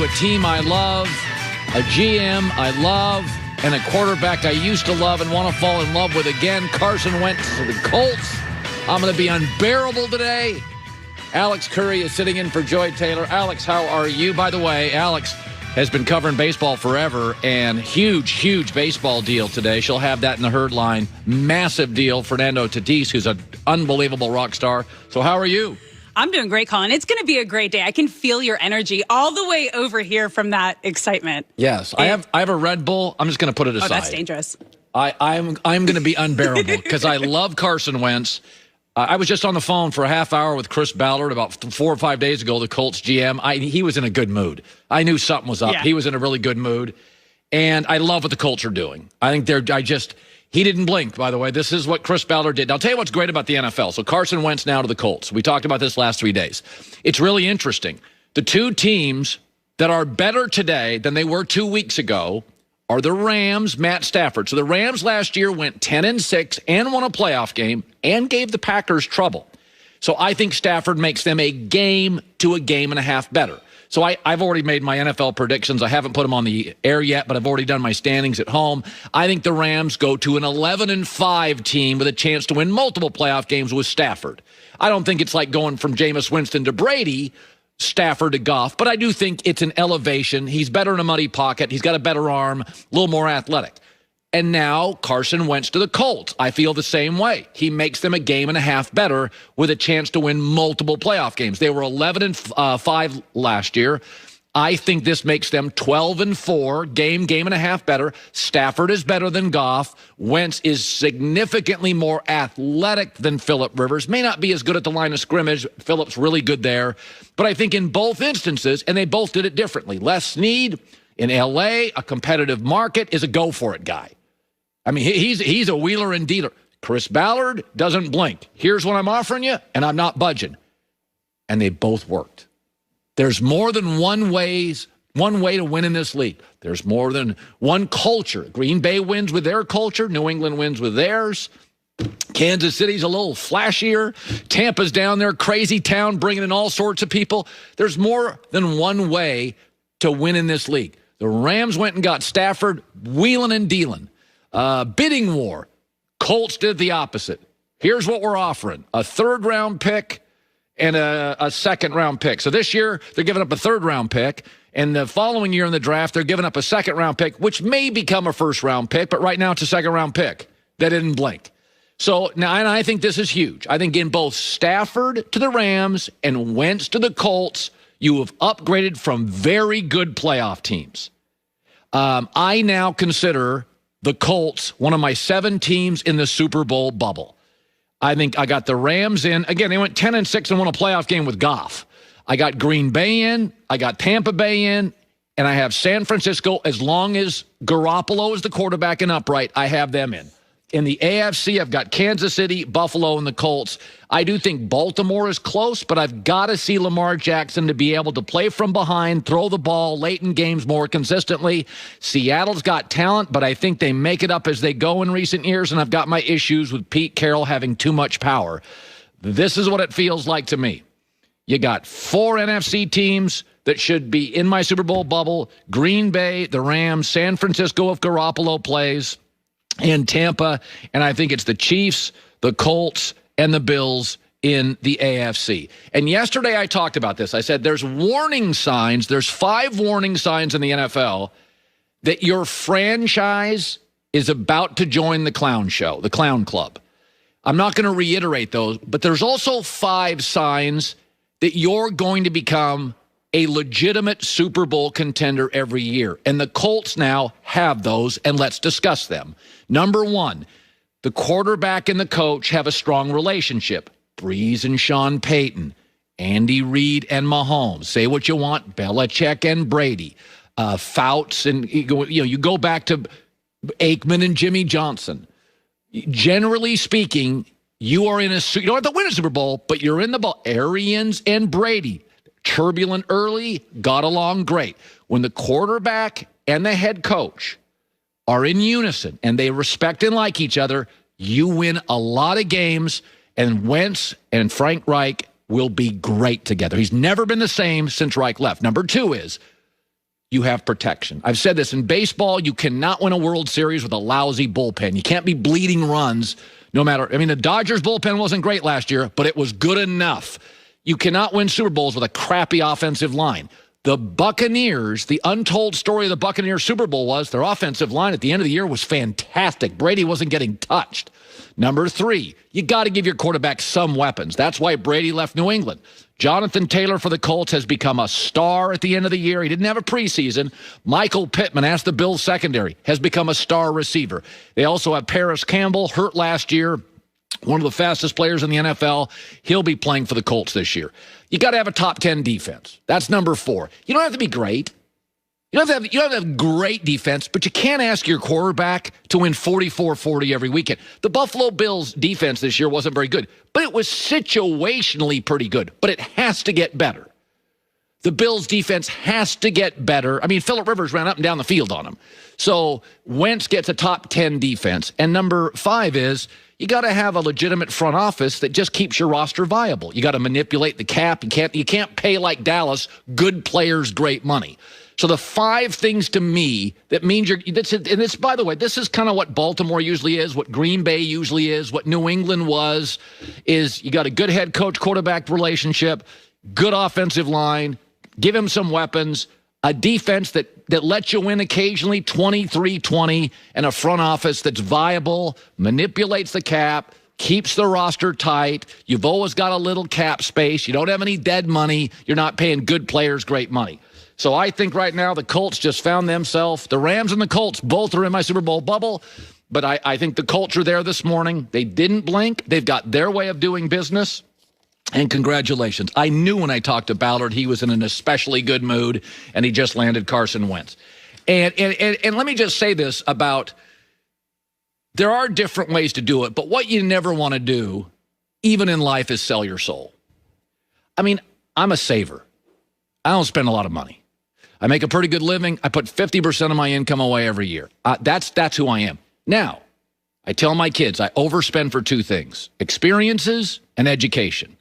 A team I love, a GM I love, and a quarterback I used to love and want to fall in love with again, Carson Wentz to the Colts. I'm going to be unbearable today. Alex Curry is sitting in for Joy Taylor. Alex, how are you? By the way, Alex has been covering baseball forever, and huge baseball deal today. She'll have that in the herd line. Massive deal. Fernando Tatis, who's an unbelievable rock star. So how are you? I'm doing great, Colin. It's going to be a great day. I can feel your energy all the way over here from that excitement. Yes. I have a Red Bull. I'm just going to put it aside. Oh, that's dangerous. I'm going to be unbearable because I love Carson Wentz. I was just on the phone for a half hour with Chris Ballard about 4 or 5 days ago, the Colts GM. He was in a good mood. I knew something was up. Yeah. He was in a really good mood. And I love what the Colts are doing. I think he didn't blink, by the way. This is what Chris Ballard did. Now, I'll tell you what's great about the NFL. So Carson Wentz now to the Colts. We talked about this last 3 days. It's really interesting. The two teams that are better today than they were 2 weeks ago are the Rams, Matt Stafford. So the Rams last year went 10-6 and won a playoff game and gave the Packers trouble. So I think Stafford makes them a game to a game and a half better. So I've already made my NFL predictions. I haven't put them on the air yet, but I've already done my standings at home. I think the Rams go to an 11-5 team with a chance to win multiple playoff games with Stafford. I don't think it's like going from Jameis Winston to Brady, Stafford to Goff, but I do think it's an elevation. He's better in a muddy pocket. He's got a better arm, a little more athletic. And now Carson Wentz to the Colts. I feel the same way. He makes them a game and a half better with a chance to win multiple playoff games. They were 11-5 last year. I think this makes them 12-4, game and a half better. Stafford is better than Goff. Wentz is significantly more athletic than Phillip Rivers. May not be as good at the line of scrimmage. Phillip's really good there. But I think in both instances, and they both did it differently. Les Snead in L.A., a competitive market, is a go-for-it guy. I mean, he's a wheeler and dealer. Chris Ballard doesn't blink. Here's what I'm offering you, and I'm not budging. And they both worked. There's more than one way to win in this league. There's more than one culture. Green Bay wins with their culture. New England wins with theirs. Kansas City's a little flashier. Tampa's down there, crazy town, bringing in all sorts of people. There's more than one way to win in this league. The Rams went and got Stafford, wheeling and dealing. Bidding war. Colts did the opposite. Here's what we're offering. A third-round pick and a second-round pick. So this year, they're giving up a third-round pick. And the following year in the draft, they're giving up a second-round pick, which may become a first-round pick, but right now it's a second-round pick. They didn't blink. So now, and I think this is huge. I think in both Stafford to the Rams and Wentz to the Colts, you have upgraded from very good playoff teams. I now consider the Colts one of my 7 teams in the Super Bowl bubble. I think I got the Rams in. Again, they went 10-6 and won a playoff game with Goff. I got Green Bay in. I got Tampa Bay in. And I have San Francisco. As long as Garoppolo is the quarterback and upright, I have them in. In the AFC, I've got Kansas City, Buffalo, and the Colts. I do think Baltimore is close, but I've got to see Lamar Jackson to be able to play from behind, throw the ball late in games more consistently. Seattle's got talent, but I think they make it up as they go in recent years, and I've got my issues with Pete Carroll having too much power. This is what it feels like to me. You got 4 NFC teams that should be in my Super Bowl bubble: Green Bay, the Rams, San Francisco if Garoppolo plays, and Tampa, and I think it's the Chiefs, the Colts, and the Bills in the AFC. And yesterday I talked about this. I said there's warning signs. There's 5 warning signs in the NFL that your franchise is about to join the clown show, the clown club. I'm not going to reiterate those, but there's also 5 signs that you're going to become a legitimate Super Bowl contender every year. And the Colts now have those, and let's discuss them. Number 1, the quarterback and the coach have a strong relationship. Breeze and Sean Payton, Andy Reid and Mahomes. Say what you want, Belichick and Brady. Fouts, and you go back to Aikman and Jimmy Johnson. Generally speaking, you are in you don't have to win a Super Bowl, but you're in the ball. Arians and Brady. Turbulent early, got along great. When the quarterback and the head coach are in unison and they respect and like each other, you win a lot of games, and Wentz and Frank Reich will be great together. He's never been the same since Reich left. Number 2 is you have protection. I've said this in baseball, you cannot win a World Series with a lousy bullpen. You can't be bleeding runs no matter. I mean, the Dodgers bullpen wasn't great last year, but it was good enough. You cannot win Super Bowls with a crappy offensive line. The Buccaneers, the untold story of the Buccaneers Super Bowl was their offensive line at the end of the year was fantastic. Brady wasn't getting touched. Number 3, you got to give your quarterback some weapons. That's why Brady left New England. Jonathan Taylor for the Colts has become a star at the end of the year. He didn't have a preseason. Michael Pittman, asked the Bills secondary, has become a star receiver. They also have Paris Campbell, hurt last year, one of the fastest players in the NFL. He'll be playing for the Colts this year. You got to have a top 10 defense. That's number 4. You don't have to be great. You don't have to have great defense, but you can't ask your quarterback to win 44-40 every weekend. The Buffalo Bills defense this year wasn't very good, but it was situationally pretty good. But it has to get better. The Bills defense has to get better. I mean, Phillip Rivers ran up and down the field on them. So Wentz gets a top 10 defense. And number 5 is you got to have a legitimate front office that just keeps your roster viable. You got to manipulate the cap. You can't pay like Dallas good players great money. So the 5 things to me that means and it's, by the way, this is kind of what Baltimore usually is, what Green Bay usually is, what New England was, is you got a good head coach quarterback relationship, good offensive line, give him some weapons, a defense that lets you win occasionally 23-20, and a front office that's viable, manipulates the cap, keeps the roster tight. You've always got a little cap space. You don't have any dead money. You're not paying good players great money. So I think right now the Colts just found themselves. The Rams and the Colts both are in my Super Bowl bubble, but I think the Colts are there this morning. They didn't blink. They've got their way of doing business. And congratulations. I knew when I talked to Ballard he was in an especially good mood, and he just landed Carson Wentz. And let me just say this about, there are different ways to do it, but what you never want to do, even in life, is sell your soul. I mean, I'm a saver. I don't spend a lot of money. I make a pretty good living. I put 50% of my income away every year. That's who I am. Now, I tell my kids I overspend for 2 things, experiences and education.